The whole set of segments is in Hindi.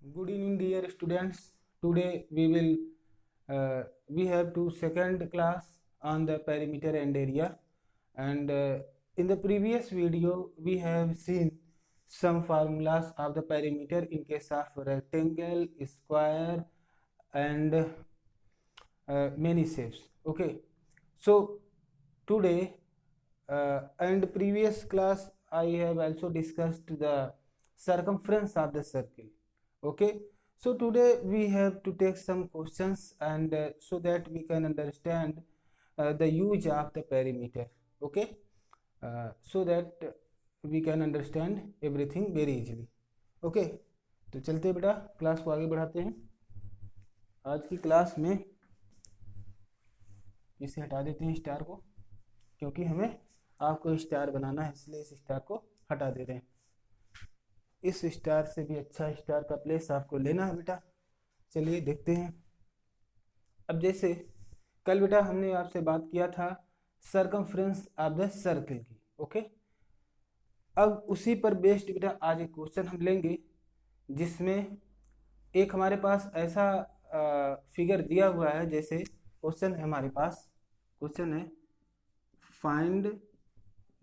Good evening, dear students. Today we have to second class on the perimeter and area, and in the previous video we have seen some formulas of the perimeter in case of rectangle, square, and many shapes. Okay, so today and previous class I have also discussed the circumference of the circle. Okay, so today we have to take some questions and so that we can understand the use of the perimeter. Okay, so that we can understand everything very easily. Okay, तो चलते हैं बेटा, क्लास को आगे बढ़ाते हैं. आज की क्लास में इसे हटा देते हैं स्टार को, क्योंकि हमें आपको स्टार बनाना है, इसलिए इस स्टार को हटा दे रहे हैं. इस स्टार से भी अच्छा स्टार का प्लेस आपको लेना है बेटा. चलिए देखते हैं. अब जैसे कल बेटा हमने आपसे बात किया था सरकमफ्रेंस ऑफ द सर्कल की. ओके, अब उसी पर बेस्ड बेटा आज एक क्वेश्चन हम लेंगे, जिसमें एक हमारे पास ऐसा फिगर दिया हुआ है. जैसे क्वेश्चन है हमारे पास, क्वेश्चन है find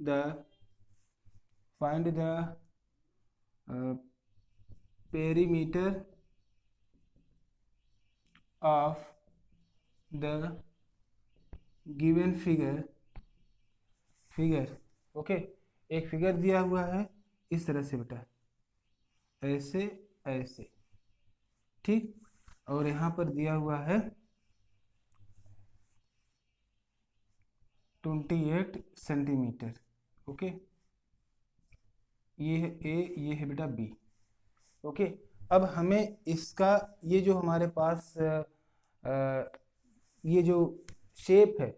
the perimeter of the given figure. Okay, एक फिगर दिया हुआ है इस तरह से बेटा, ऐसे ऐसे, ठीक. और यहाँ पर दिया हुआ है 28 सेंटीमीटर. ओके, ये है ए, ये है बेटा बी. ओके, अब हमें इसका ये जो हमारे पास ये जो शेप है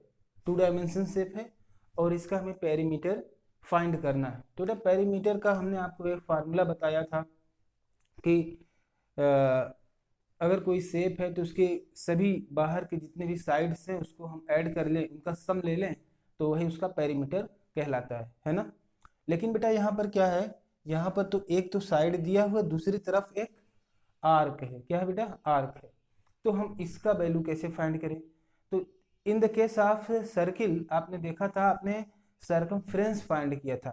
2 डायमेंशन शेप है, और इसका हमें पेरीमीटर फाइंड करना है. तो बेटा पेरीमीटर का हमने आपको एक फार्मूला बताया था कि अगर कोई शेप है तो उसके सभी बाहर के जितने भी साइड्स हैं उसको हम ऐड कर लें, उनका सम ले लें, तो वही उसका पेरीमीटर कहलाता है ना. लेकिन बेटा यहाँ पर क्या है, यहाँ पर तो एक तो साइड दिया हुआ, दूसरी तरफ एक आर्क है. क्या है बेटा, आर्क है. तो हम इसका वैल्यू कैसे फाइंड करें? तो in the case of circle आपने देखा था, आपने सर्कमफ्रेंस फाइंड किया था.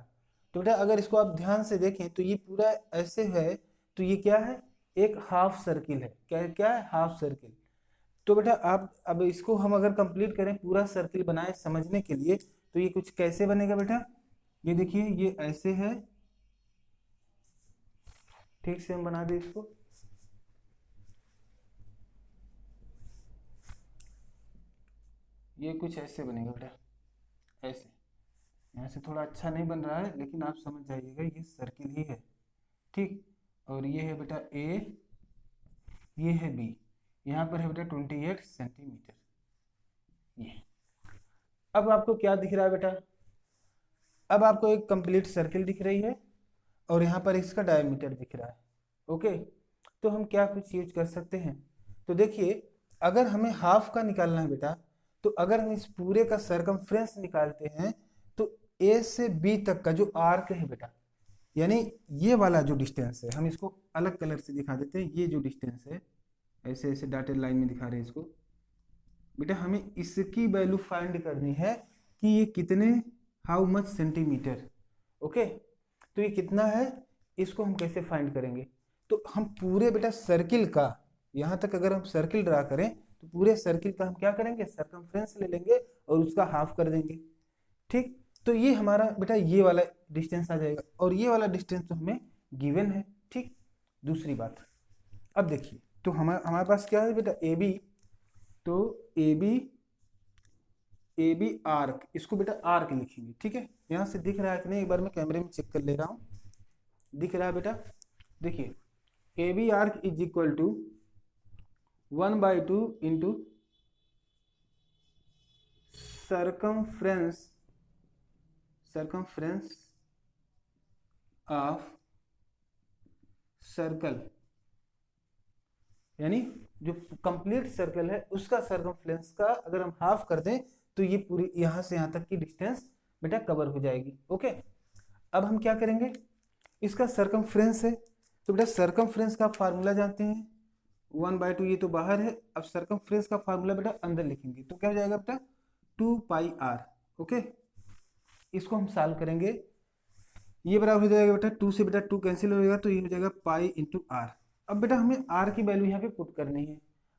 तो बेटा अगर इसको आप ध्यान से देखें तो ये पूरा ऐसे है, तो ये क्या है, एक हाफ सर्किल है. क्या है, हाफ सर्किल. तो बेटा आप अब इसको हम अगर कंप्लीट करें, पूरा सर्किल बनाए समझने के लिए, तो ये कुछ कैसे बनेगा बेटा. ये देखिए, ये ऐसे है, ठीक से हम बना दे इसको. ये कुछ ऐसे बनेगा बेटा, ऐसे. यहाँ से थोड़ा अच्छा नहीं बन रहा है, लेकिन आप समझ जाइएगा ये सर्किल ही है, ठीक. और ये है बेटा ए, ये है बी, यहाँ पर है बेटा 28 सेंटीमीटर. ये अब आपको क्या दिख रहा है बेटा, अब आपको एक कंप्लीट सर्किल दिख रही है, और यहाँ पर इसका डायमीटर दिख रहा है. ओके, तो हम क्या कुछ यूज कर सकते हैं. तो देखिए, अगर हमें हाफ का निकालना है बेटा, तो अगर हम इस पूरे का सर्कमफ्रेंस निकालते हैं, तो ए से बी तक का जो आर्क है बेटा, यानी ये वाला जो डिस्टेंस है, हम इसको अलग कलर से दिखा देते हैं. ये जो डिस्टेंस है, ऐसे ऐसे डॉटेड लाइन में दिखा रहे हैं इसको बेटा, हमें इसकी वैल्यू फाइंड करनी है कि ये कितने, हाउ मच सेंटीमीटर. ओके, तो ये कितना है, इसको हम कैसे फाइंड करेंगे. तो हम पूरे बेटा सर्किल का, यहाँ तक अगर हम सर्किल ड्रा करें, तो पूरे सर्किल का हम क्या करेंगे, सर्कमफ्रेंस ले लेंगे और उसका हाफ कर देंगे, ठीक. तो ये हमारा बेटा ये वाला डिस्टेंस आ जाएगा, और ये वाला डिस्टेंस तो हमें गिवन है, ठीक. दूसरी बात, अब देखिए, तो हमारे पास क्या है बेटा, ए बी. तो ए बी आर्क, इसको बेटा आर्क लिखेंगे, ठीक है. यहाँ से दिख रहा है कि नहीं, एक बार मैं कैमरे में चेक कर ले रहा हूँ. दिख रहा है बेटा, देखिए, A B arc is equal to 1/2 into circumference of circle, यानी जो कंप्लीट सर्कल है उसका सर्कमफ्रेंस का अगर हम हाफ कर दें, तो ये पूरी यहाँ से यहाँ तक की डिस्टेंस बेटा कवर हो जाएगी. ओके, अब हम क्या करेंगे, इसका सर्कमफ्रेंस है, तो बेटा सरकमफ्रेंस का फार्मूला जानते हैं, 1/2 ये तो बाहर है। अब सरकमफ्रेंस का फार्मूला बेटा अंदर लिखेंगे तो क्या हो जाएगा बेटा 2πr। ओके, इसको हम सॉल्व करेंगे, ये बराबर हो जाएगा बेटा 2 से बेटा 2 कैंसिल हो जाएगा तो ये हो जाएगा पाई इंटू आर। अब बेटा हमें आर की वैल्यू यहाँ पे पुट करनी है,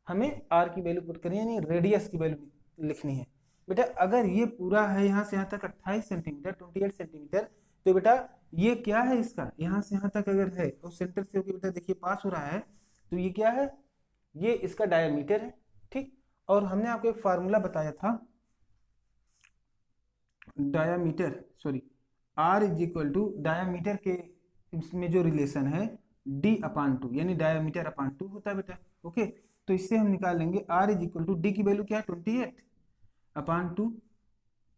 हमें आर की वैल्यू पुट करनी है, यानी रेडियस की वैल्यू लिखनी है। बेटा अगर ये पूरा है यहाँ से यहाँ तक 28 सेंटीमीटर 28 सेंटीमीटर, तो बेटा ये क्या है इसका, यहाँ से यहाँ तक अगर है और सेंटर से होकर बेटा देखिए पास हो रहा है, तो ये क्या है, ये इसका डायमीटर है। ठीक, और हमने आपको एक फार्मूला बताया था diameter, sorry R is equal to diameter के इसमें जो रिलेशन है d/2, यानी डायामीटर अपॉन 2 होता है बेटा। ओके, तो इससे हम निकाल लेंगे R is equal to D की वैल्यू क्या है 28/2,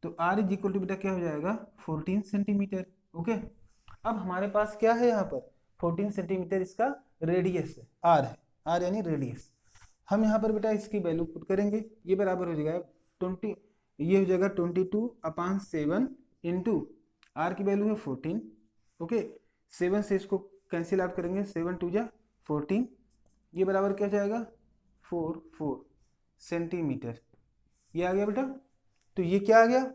तो आर इज इक्वल टू बेटा क्या हो जाएगा 14 सेंटीमीटर। ओके, अब हमारे पास क्या है यहाँ पर 14 सेंटीमीटर इसका रेडियस है, आर है, आर यानी रेडियस। हम यहाँ पर बेटा इसकी वैल्यू पुट करेंगे, ये बराबर हो जाएगा 20, ये हो जाएगा 22/7 इंटू आर की वैल्यू है 14। ओके, 7 से इसको कैंसिल आउट करेंगे, 7 2 जा 14, ये बराबर क्या जाएगा 4 सेंटीमीटर, ये आ गया बेटा। तो ये क्या आ गया,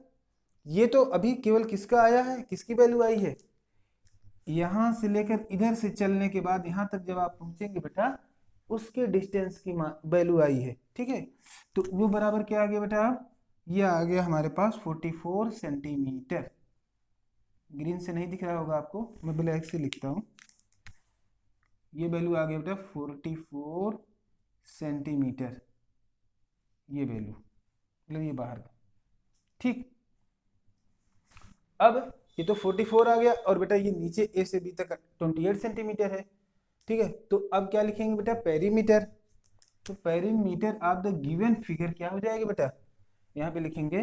ये तो अभी केवल किसका आया है, किसकी वैल्यू आई है, यहां से लेकर इधर से चलने के बाद यहां तक जब आप पहुंचेंगे बेटा उसके डिस्टेंस की वैल्यू आई है। ठीक है, तो वो बराबर क्या आ गया बेटा, ये आ गया हमारे पास 44 सेंटीमीटर। ग्रीन से नहीं दिख रहा होगा आपको, मैं ब्लैक से लिखता हूँ, ये वैल्यू आ गया बेटा 44 सेंटीमीटर, ये वैल्यू मतलब ये बाहर का। ठीक, अब ये तो 44 आ गया और बेटा ये नीचे ए से बी तक 28 सेंटीमीटर है। ठीक है, तो अब क्या लिखेंगे बेटा पेरीमीटर, तो perimeter of the given figure क्या हो जाएगा बेटा, यहाँ पे लिखेंगे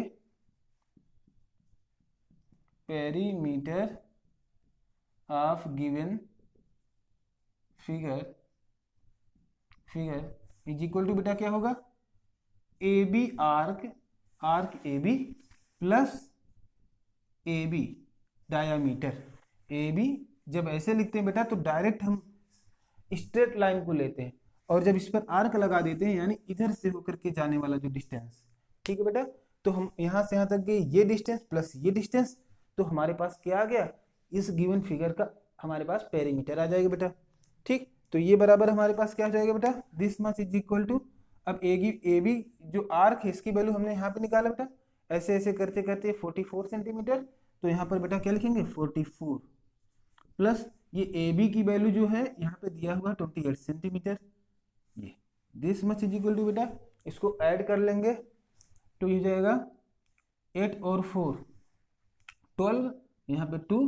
perimeter of given figure is equal to बेटा क्या होगा A B arc A B plus A B diameter. A B जब ऐसे लिखते हैं बेटा तो डायरेक्ट हम स्ट्रेट लाइन को लेते हैं, और जब इस पर आर्क लगा देते हैं यानी इधर से होकर के जाने वाला जो डिस्टेंस, ठीक है बेटा, तो हम यहाँ से यहाँ तक गए ये डिस्टेंस प्लस ये डिस्टेंस, तो हमारे पास क्या आ गया, इस गिवन फिगर का हमारे पास पेरीमीटर आ जाएगा बेटा। ठीक, तो ये बराबर हमारे पास क्या हो जाएगा बेटा, this much is equal to, अब ए बी जो आर्क है इसकी वैल्यू हमने यहाँ पे निकाला बेटा, ऐसे ऐसे करते करते 44 सेंटीमीटर, तो यहाँ पर बेटा क्या लिखेंगे 44 प्लस ये ए बी की वैल्यू जो है यहाँ पे दिया हुआ 28 सेंटीमीटर, ये this much is equal to बेटा, इसको ऐड कर लेंगे तो ये जाएगा 8 और 4 12, यहाँ पे 2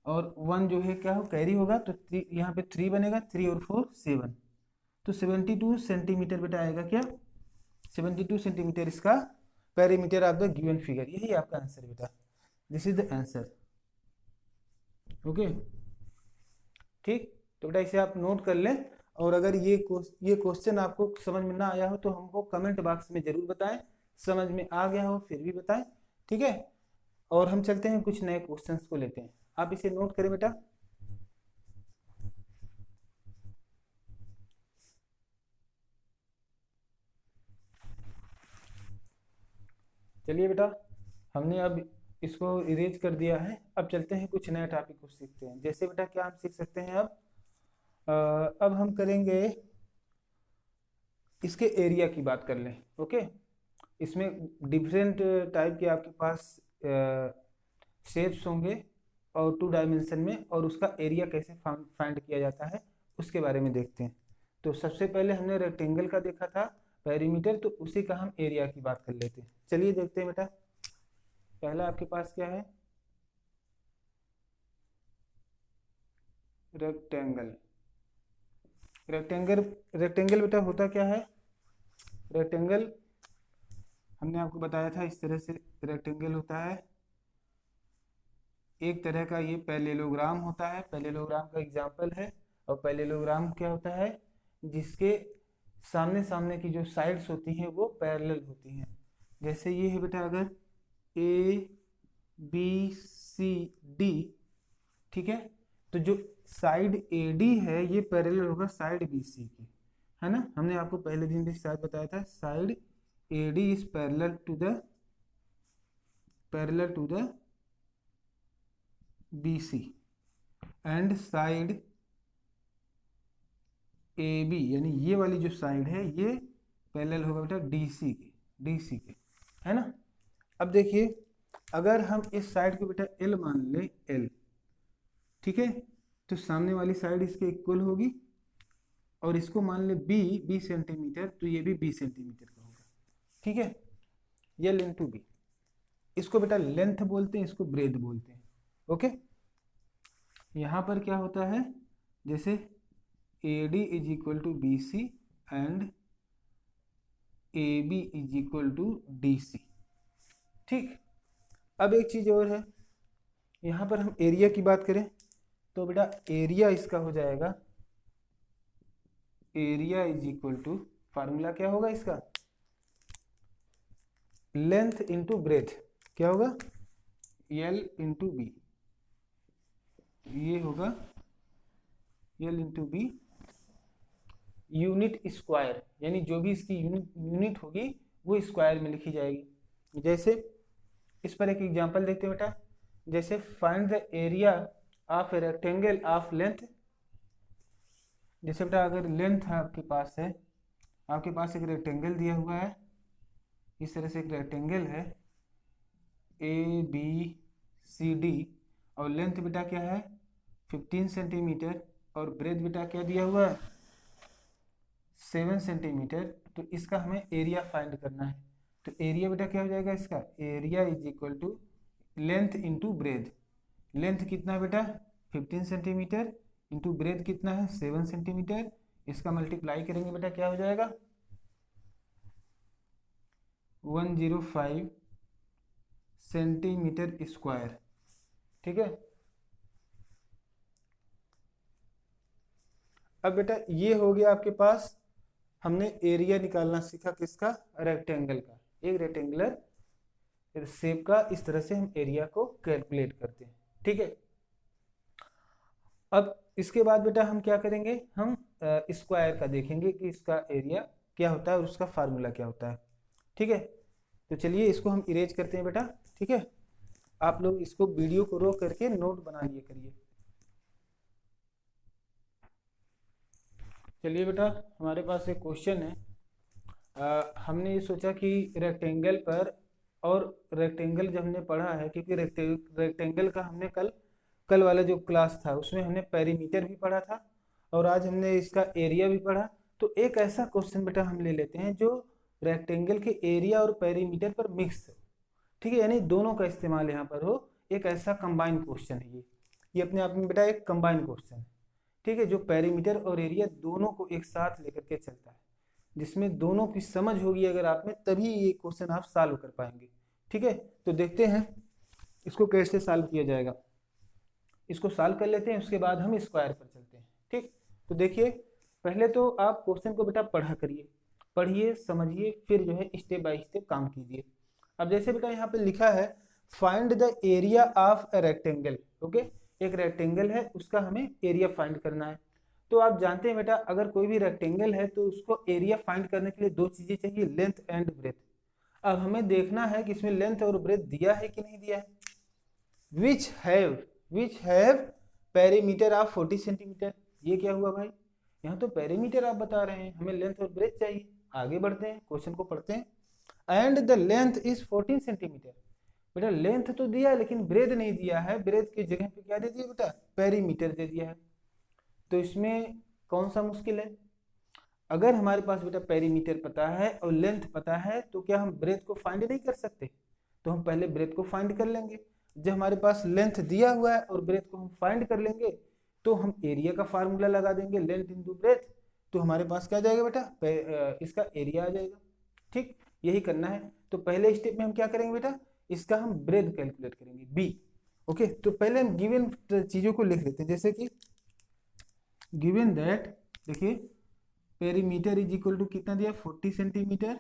और 1 जो है क्या हो कैरी होगा, तो 3 यहाँ पे 3 बनेगा, 3 और 4 7, तो 72 सेंटीमीटर बेटा आएगा क्या, 72 सेंटीमीटर इसका perimeter of the given figure, यही आपका आंसर बेटा, this is the answer. Okay, ठीक, तो बेटा इसे आप नोट कर लें, और अगर ये क्वेश्चन आपको समझ में ना आया हो तो हमको कमेंट बॉक्स में जरूर बताएं, समझ में आ गया हो फिर भी बताएं। ठीक है, और हम चलते हैं कुछ नए क्वेश्चंस को लेते हैं, आप इसे नोट करें बेटा। चलिए बेटा, हमने अब इसको इरेज कर दिया है, अब चलते हैं कुछ नया टॉपिक को सीखते हैं। जैसे बेटा क्या हम सीख सकते हैं अब हम करेंगे इसके एरिया की बात कर लें। ओके, इसमें डिफरेंट टाइप के आपके पास शेप्स होंगे और 2 डायमेंशन में, और उसका एरिया कैसे फाइंड किया जाता है उसके बारे में देखते हैं। तो सबसे पहले हमने रेक्टेंगल का देखा था पेरीमीटर, तो उसी का हम एरिया की बात कर लेते हैं। चलिए देखते हैं बेटा, पहला आपके पास क्या है, रेक्टेंगल। रेक्टेंगल बेटा होता क्या है, रेक्टेंगल हमने आपको बताया था इस तरह से रेक्टेंगल होता है, एक तरह का ये पैरेललोग्राम होता है, पैरेललोग्राम का एग्जांपल है। और पैरेललोग्राम क्या होता है, जिसके सामने सामने की जो साइड्स होती हैं वो पैरेलल होती हैं। जैसे ये है बेटा अगर ए बी सी डी, ठीक है, तो जो साइड AD है ये पैरेलल होगा साइड BC की, है ना। हमने आपको पहले दिन भी शायद बताया था, side AD is parallel to the BC and side AB, यानी ये वाली जो साइड है ये पैरेलल होगा बेटा DC के, है ना। अब देखिए, अगर हम इस साइड को बेटा L मान ले, L, ठीक है, तो सामने वाली साइड इसके इक्वल होगी, और इसको मान ले B सेंटीमीटर, तो ये भी B सेंटीमीटर का होगा, ठीक है। L इंटू B, इसको बेटा लेंथ बोलते हैं, इसको ब्रेथ बोलते हैं, ओके। यहाँ पर क्या होता है, जैसे AD is equal to BC and AB is equal to DC, ठीक। अब एक चीज और है, यहाँ पर हम एरिया की बात करें तो बेटा एरिया इसका हो जाएगा, area is equal to, formula क्या होगा इसका, लेंथ इंटू ब्रेथ, क्या होगा, L इंटू B, ये होगा L into B unit square, यानी जो भी इसकी यूनिट होगी वो स्क्वायर में लिखी जाएगी। जैसे इस पर एक एग्जांपल देखते हैं बेटा, जैसे find the area of a rectangle of length, जैसे बेटा अगर लेंथ आपके पास है, आपके पास एक रेक्टेंगल दिया हुआ है, इस तरह से एक रेक्टेंगल है ABCD, और लेंथ बेटा क्या है 15 सेंटीमीटर, और ब्रेथ बेटा क्या दिया हुआ है 7 सेंटीमीटर, तो इसका हमें एरिया फाइंड करना है। तो एरिया बेटा क्या हो जाएगा इसका, area is equal to length into breadth, length कितना है बेटा 15 सेंटीमीटर, इंटू ब्रेथ कितना है 7 सेंटीमीटर, इसका मल्टीप्लाई करेंगे बेटा क्या हो जाएगा 105 सेंटीमीटर स्क्वायर, ठीक है। अब बेटा ये हो गया आपके पास, हमने एरिया निकालना सीखा किसका, रेक्टेंगल का, एक रेक्टेंगुलर शेप का इस तरह से हम एरिया को कैलकुलेट करते हैं, ठीक है। अब इसके बाद बेटा हम क्या करेंगे, हम स्क्वायर का देखेंगे कि इसका एरिया क्या होता है और उसका फार्मूला क्या होता है, ठीक है। तो चलिए इसको हम इरेज करते हैं बेटा, ठीक है। आप लोग इसको वीडियो को रोक करके नोट बना लिए करिए। चलिए बेटा, हमारे पास एक क्वेश्चन है, हमने ये सोचा कि रेक्टेंगल पर, और रेक्टेंगल जब हमने पढ़ा है, क्योंकि रेक्टेंगल का हमने कल वाला जो क्लास था उसमें हमने पेरीमीटर भी पढ़ा था, और आज हमने इसका एरिया भी पढ़ा। तो एक ऐसा क्वेश्चन बेटा हम ले लेते हैं जो रेक्टेंगल के एरिया और पेरीमीटर पर मिक्स हो, ठीक है, यानी दोनों का इस्तेमाल यहाँ पर हो, एक ऐसा कंबाइंड क्वेश्चन है ये अपने आप में बेटा एक कंबाइंड क्वेश्चन है, ठीक है, जो पेरीमीटर और एरिया दोनों को एक साथ लेकर के चलता है, जिसमें दोनों की समझ होगी अगर आप में, तभी ये क्वेश्चन आप सॉल्व कर पाएंगे, ठीक है। तो देखते हैं इसको कैसे सॉल्व किया जाएगा, इसको सॉल्व कर लेते हैं, उसके बाद हम स्क्वायर पर चलते हैं, ठीक। तो देखिए, पहले तो आप क्वेश्चन को बेटा पढ़ा करिए, पढ़िए समझिए, फिर जो है स्टेप बाय स्टेप काम कीजिए। अब जैसे बेटा यहाँ पे लिखा है find the area of a rectangle, okay, एक रेक्टेंगल है उसका हमें एरिया फाइंड करना है। तो आप जानते हैं बेटा अगर कोई भी रेक्टेंगल है तो उसको एरिया फाइंड करने के लिए दो चीजें चाहिए, लेंथ एंड ब्रेथ। अब हमें देखना है कि इसमें लेंथ और ब्रेथ दिया है कि नहीं दिया है, which have perimeter of 40 centimetre, ये क्या हुआ भाई, यहाँ तो पेरीमीटर आप बता रहे हैं, हमें लेंथ और ब्रेथ चाहिए। आगे बढ़ते हैं, क्वेश्चन को पढ़ते हैं। And the length is 14 centimetre, बेटा लेंथ तो दिया है लेकिन ब्रेथ नहीं दिया है, ब्रेथ की जगह पे क्या दे दिया बेटा, पेरीमीटर दे दिया है। तो इसमें कौन सा मुश्किल है, अगर हमारे पास बेटा पेरीमीटर पता है और लेंथ पता है तो क्या हम ब्रेथ को फाइंड नहीं कर सकते, तो हम पहले ब्रेथ को फाइंड कर लेंगे। जब हमारे पास लेंथ दिया हुआ है और ब्रेथ को हम फाइंड कर लेंगे तो हम एरिया का फार्मूला लगा देंगे, लेंथ इंटू ब्रेथ, तो हमारे पास क्या आ जाएगा बेटा, इसका एरिया आ जाएगा, ठीक। यही करना है। तो पहले स्टेप में हम क्या करेंगे बेटा, इसका हम ब्रेथ कैलकुलेट करेंगे, बी, ओके। तो पहले हम गिवन चीजों को लिख लेते हैं, जैसे कि गिवन दैट, देखिए पेरीमीटर इज इक्वल टू कितना दिया 40 centimetre,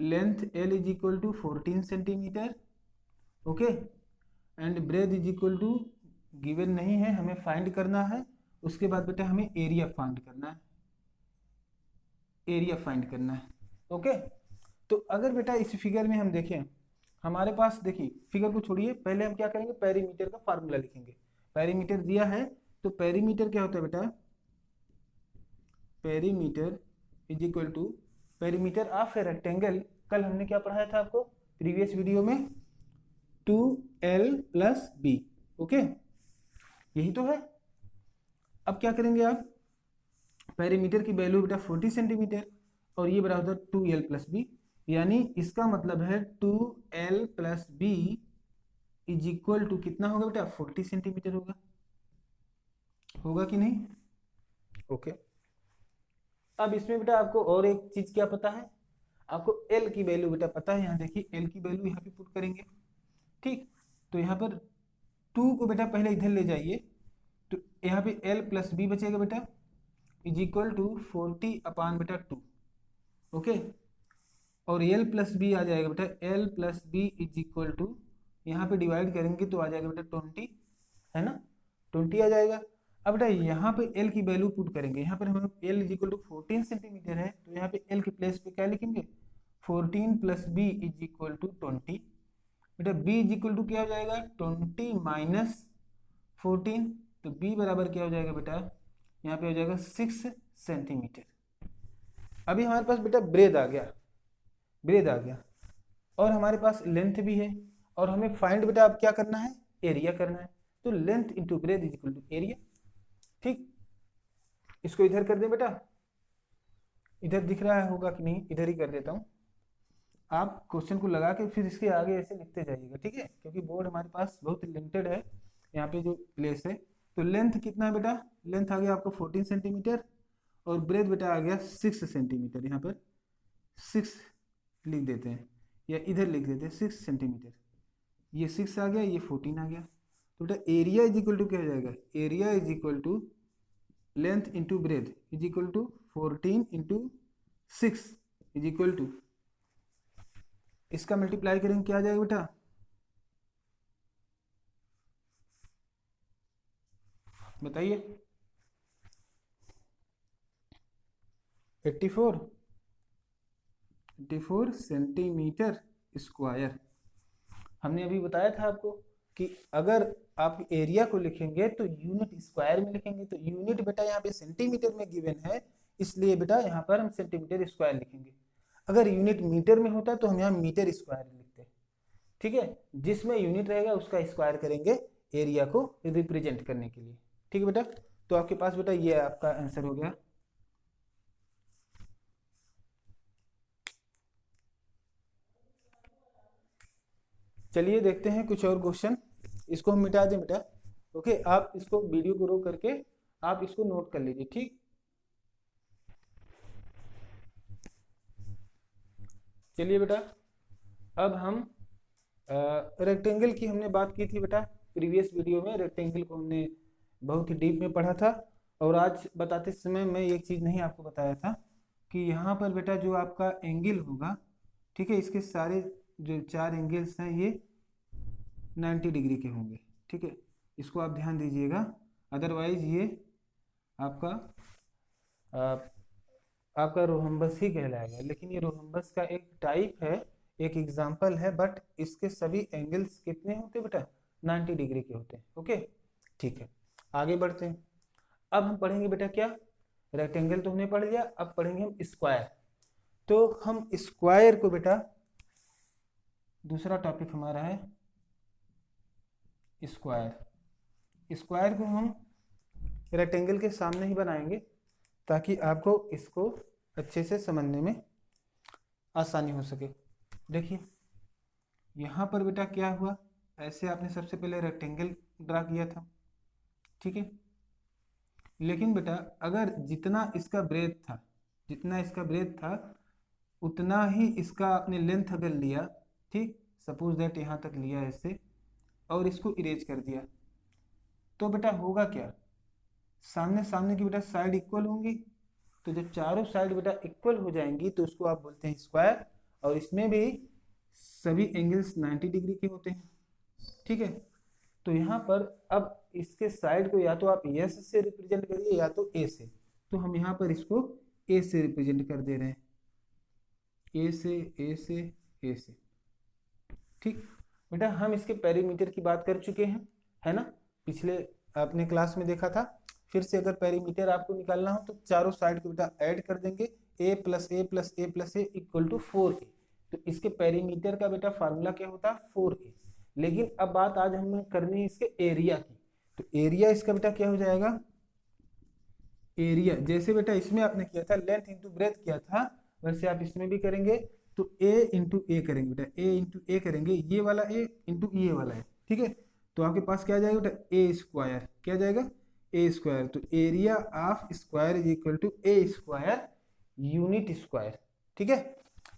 length L is equal to 14 centimetre, okay, and breadth is equal to given नहीं है, हमें फाइंड करना है। उसके बाद बेटा हमें एरिया फाइंड करना है, एरिया फाइंड करना है। ओके, तो अगर बेटा इस फिगर में हम देखें, हमारे पास देखिए फिगर को छोड़िए, पहले हम क्या करेंगे, पेरीमीटर का फार्मूला लिखेंगे। पेरीमीटर दिया है तो पेरीमीटर क्या होता है बेटा, perimeter is equal to perimeter of a rectangle. कल हमने क्या पढ़ाया था आपको प्रीवियस वीडियो में, 2l+b। ओके, यही तो है। अब क्या करेंगे आप, पेरीमीटर की वैल्यू बेटा 40 सेंटीमीटर और ये बराबर 2l+b, यानी इसका मतलब है 2l+b इज इक्वल टू कितना होगा बेटा, 40 सेंटीमीटर होगा। होगा कि नहीं? ओके, अब इसमें बेटा आपको और एक चीज क्या पता है, आपको l की वैल्यू बेटा पता है। यहाँ देखिए l की वैल्यू यहाँ पे पुट करेंगे। ठीक, तो यहाँ पर 2 को बेटा पहले इधर ले जाइए, तो यहाँ पे l+b बचेगा बेटा, इज इक्वल टू 40/2। ओके, और l+b आ जाएगा बेटा, l+b इज इक्वल टू, यहाँ पे डिवाइड करेंगे तो आ जाएगा बेटा 20, है ना, 20 आ जाएगा। अब बेटा यहाँ पे l की वैल्यू पुट करेंगे, यहाँ पर हम l is equal to 14 centimetre है, तो यहाँ पे l के प्लेस पे क्या लिखेंगे, 14+b इज इक्वल टू 20। बेटा b इज इक्वल टू क्या हो जाएगा, 20 माइनस 14, तो b बराबर क्या हो जाएगा बेटा, यहाँ पे हो जाएगा 6 सेंटीमीटर। अभी हमारे पास बेटा ब्रेथ आ गया, ब्रेथ आ गया, और हमारे पास लेंथ भी है, और हमें फाइंड बेटा अब क्या करना है, एरिया करना है। तो length into breadth is equal to area. ठीक, इसको इधर कर दे बेटा, इधर दिख रहा है होगा कि नहीं, इधर ही कर देता हूँ। आप क्वेश्चन को लगा के फिर इसके आगे ऐसे लिखते जाइएगा, ठीक है, क्योंकि बोर्ड हमारे पास बहुत लिमिटेड है यहाँ पे जो प्लेस है। तो लेंथ कितना है बेटा, लेंथ आ गया आपको 14 सेंटीमीटर, और ब्रेथ बेटा आ गया 6 सेंटीमीटर। यहाँ पर 6 लिख देते हैं, या इधर लिख देते हैं 6 सेंटीमीटर। ये 6 आ गया, ये 14 आ गया, तो बेटा एरिया इज इक्वल टू क्या हो जाएगा, area is equal to length into breadth is equal to 14 into 6 is equal to, इसका मल्टीप्लाई करेंगे क्या आ जाएगा बेटा, बताइए, 84 सेंटीमीटर स्क्वायर। हमने अभी बताया था आपको कि अगर आप एरिया को लिखेंगे तो यूनिट स्क्वायर में लिखेंगे, तो यूनिट बेटा यहाँ पे सेंटीमीटर में गिवन है, इसलिए बेटा यहाँ पर हम सेंटीमीटर स्क्वायर लिखेंगे। अगर यूनिट मीटर में होता तो हम यहाँ मीटर स्क्वायर लिखते। ठीक है, जिसमें यूनिट रहेगा उसका स्क्वायर करेंगे एरिया को रिप्रेजेंट करने के लिए। ठीक है बेटा, तो आपके पास बेटा ये आपका आंसर हो गया। चलिए देखते हैं कुछ और क्वेश्चन, इसको हम मिटा दें बेटा। ओके, आप इसको वीडियो को रोक करके आप इसको नोट कर लीजिए। ठीक, चलिए बेटा, अब हम रेक्टेंगल की हमने बात की थी बेटा प्रीवियस वीडियो में, रेक्टेंगल को हमने बहुत ही डीप में पढ़ा था, और आज बताते समय मैं एक चीज़ नहीं आपको बताया था कि यहाँ पर बेटा जो आपका एंगल होगा, ठीक है, इसके सारे जो 4 एंगल्स हैं ये 90 डिग्री के होंगे। ठीक है, इसको आप ध्यान दीजिएगा, अदरवाइज ये आपका आपका रोहम्बस ही कहलाएगा। लेकिन ये रोहम्बस का एक टाइप है, एक एग्जाम्पल है, बट इसके सभी एंगल्स कितने होते हैं बेटा, 90 डिग्री के होते हैं। ओके, ठीक है, आगे बढ़ते हैं। अब हम पढ़ेंगे बेटा क्या, रेक्टेंगल तो हमने पढ़ लिया, अब पढ़ेंगे हम स्क्वायर। तो हम स्क्वायर को बेटा, दूसरा टॉपिक हमारा है स्क्वायर। स्क्वायर को हम रेक्टेंगल के सामने ही बनाएंगे ताकि आपको इसको अच्छे से समझने में आसानी हो सके। देखिए यहाँ पर बेटा क्या हुआ, ऐसे आपने सबसे पहले रेक्टेंगल ड्रा किया था, ठीक है, लेकिन बेटा अगर जितना इसका ब्रेथ था, जितना इसका ब्रेथ था उतना ही इसका आपने लेंथ अगर लिया, ठीक, सपोज दैट यहाँ तक लिया ऐसे, और इसको इरेज कर दिया, तो बेटा होगा क्या, सामने सामने की बेटा साइड इक्वल होंगी, तो जब चारों साइड बेटा इक्वल हो जाएंगी तो उसको आप बोलते हैं स्क्वायर, और इसमें भी सभी एंगल्स 90 डिग्री के होते हैं। ठीक है, तो यहाँ पर अब इसके साइड को या तो आप एस से रिप्रेजेंट करिए या तो ए से। तो हम यहाँ पर इसको ए से रिप्रेजेंट कर दे रहे हैं, ए से ए से ए से। ठीक बेटा, हम इसके पेरीमीटर की बात कर चुके हैं, है ना, पिछले अपने क्लास में देखा था। फिर से अगर पेरीमीटर आपको निकालना हो तो चारों साइड को बेटा ऐड कर देंगे, a plus A plus A plus A equal to 4a। तो इसके पेरीमीटर का बेटा फार्मूला क्या होता है, 4a। लेकिन अब बात आज हमें करनी है इसके एरिया की। तो एरिया इसका बेटा क्या हो जाएगा, एरिया जैसे बेटा इसमें आपने किया था लेंथ इंटू ब्रेथ किया था, वैसे आप इसमें भी करेंगे। तो a इंटू ए करेंगे बेटा, a इंटू ए करेंगे, ये वाला a इंटू ये वाला है, ठीक है। तो आपके पास क्या जाएगा बेटा, ए स्क्वायर, क्या जाएगा, ए स्क्वायर। तो area of square is equal to A square unit square, ठीक है।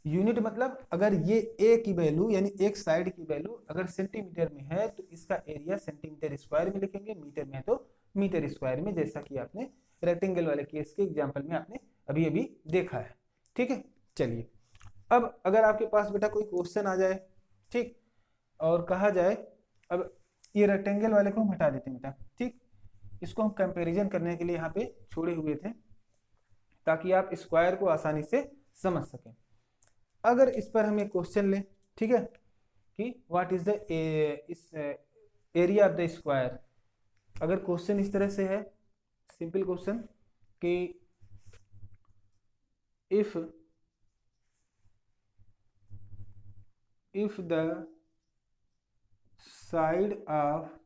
यूनिट मतलब अगर ये ए की वैल्यू यानी एक साइड की वैल्यू अगर सेंटीमीटर में है तो इसका एरिया सेंटीमीटर स्क्वायर में लिखेंगे, मीटर में है तो मीटर स्क्वायर में, जैसा कि आपने रेक्टेंगल वाले केस के एग्जांपल में आपने अभी अभी देखा है, ठीक है। चलिए, अब अगर आपके पास बेटा कोई क्वेश्चन आ जाए, ठीक, और कहा जाए, अब ये रेक्टेंगल वाले को हम हटा देते हैं बेटा, ठीक, इसको हम कंपैरिजन करने के लिए यहाँ पे छोड़े हुए थे ताकि आप स्क्वायर को आसानी से समझ सकें। अगर इस पर हम एक क्वेश्चन लें, ठीक है, कि what is the area of the square. अगर क्वेश्चन इस तरह से है, सिंपल क्वेश्चन, कि if the side of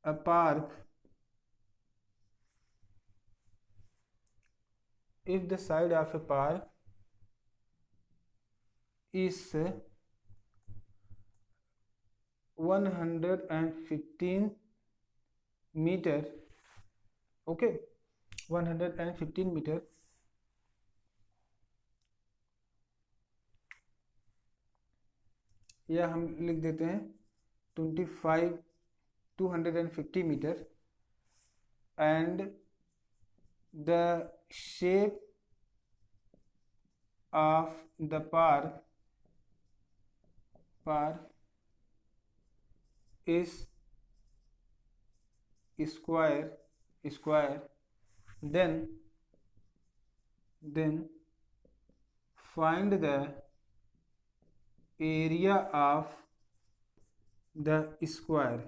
a park, if the side of a park is 115 meter, okay, 115 meter, या हम लिख देते हैं 250 meter, and the shape of the park is square, then find the area of the square,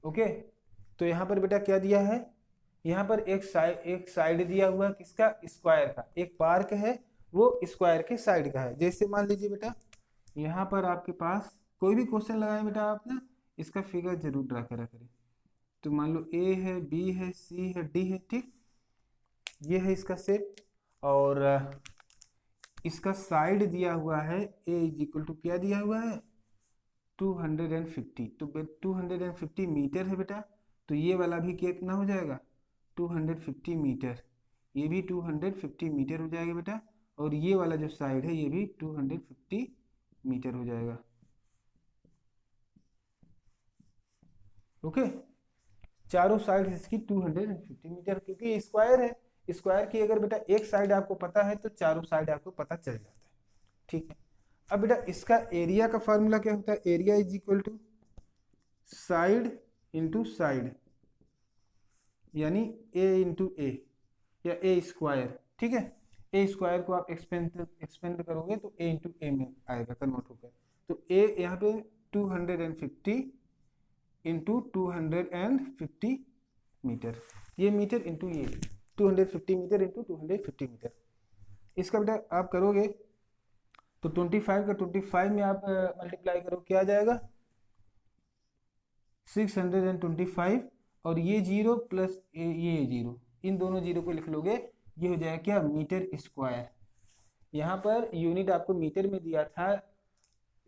okay. तो यहाँ पर बेटा क्या दिया है, यहाँ पर एक साइड दिया हुआ है किसका, स्क्वायर का। एक पार्क है वो स्क्वायर के साइड का है। जैसे मान लीजिए बेटा यहाँ पर आपके पास कोई भी क्वेश्चन लगाए बेटा, आप ना इसका फिगर जरूर ड्रा करा करें। तो मान लो ए है, बी है, सी है, डी है, ठीक, ये है इसका सेट, और इसका साइड दिया हुआ है ए इज इक्वल टू क्या दिया हुआ है, 250। तो 250 मीटर है बेटा, तो ये वाला भी कितना हो जाएगा, 250 मीटर, ये भी 250 मीटर हो जाएगा बेटा, और ये वाला जो साइड है ये भी 250 मीटर हो जाएगा, ओके। चारों साइड इसकी 250 मीटर, क्योंकि स्क्वायर है, स्क्वायर की अगर बेटा एक साइड आपको पता है तो चारों साइड आपको पता चल जाता है, ठीक है। अब बेटा इसका एरिया का फार्मूला क्या होता है, area is equal to side into side, यानी ए इंटू ए या ए स्क्वायर, ठीक है। ए स्क्वायर को आप एक्सपेंड करोगे तो ए इंटू ए में आएगा कन्वर्ट होकर। तो ए यहाँ पे 250 इंटू 250 मीटर, ये मीटर इंटू ये 250 मीटर इंटू 250 मीटर। इसका बेटा आप करोगे तो 25 का 25 में आप मल्टीप्लाई करो, क्या आ जाएगा 625, और ये जीरो प्लस ये जीरो, इन दोनों जीरो को लिख लोगे, ये हो जाएगा क्या, मीटर स्क्वायर। यहाँ पर यूनिट आपको मीटर में दिया था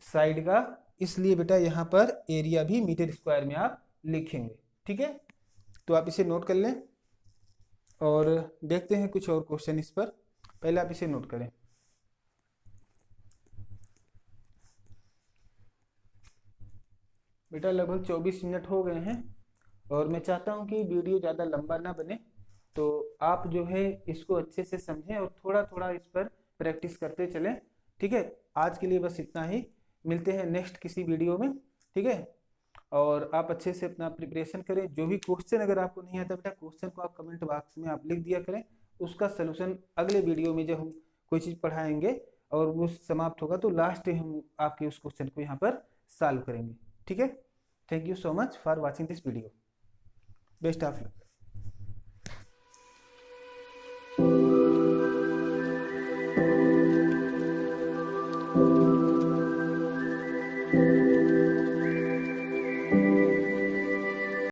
साइड का, इसलिए बेटा यहाँ पर एरिया भी मीटर स्क्वायर में आप लिखेंगे, ठीक है। तो आप इसे नोट कर लें और देखते हैं कुछ और क्वेश्चन इस पर। पहले आप इसे नोट करें। बेटा लगभग 24 मिनट हो गए हैं और मैं चाहता हूं कि वीडियो ज़्यादा लंबा ना बने, तो आप जो है इसको अच्छे से समझें और थोड़ा थोड़ा इस पर प्रैक्टिस करते चलें, ठीक है। आज के लिए बस इतना ही। मिलते हैं नेक्स्ट किसी वीडियो में, ठीक है। और आप अच्छे से अपना प्रिपरेशन करें। जो भी क्वेश्चन अगर आपको नहीं आता बेटा, क्वेश्चन को आप कमेंट बॉक्स में आप लिख दिया करें, उसका सलूशन अगले वीडियो में जब हम कोई चीज़ पढ़ाएंगे और वो समाप्त होगा तो लास्ट में हम आपके उस क्वेश्चन को यहाँ पर सॉल्व करेंगे, ठीक है। Thank you so much for watching this video. Best of luck.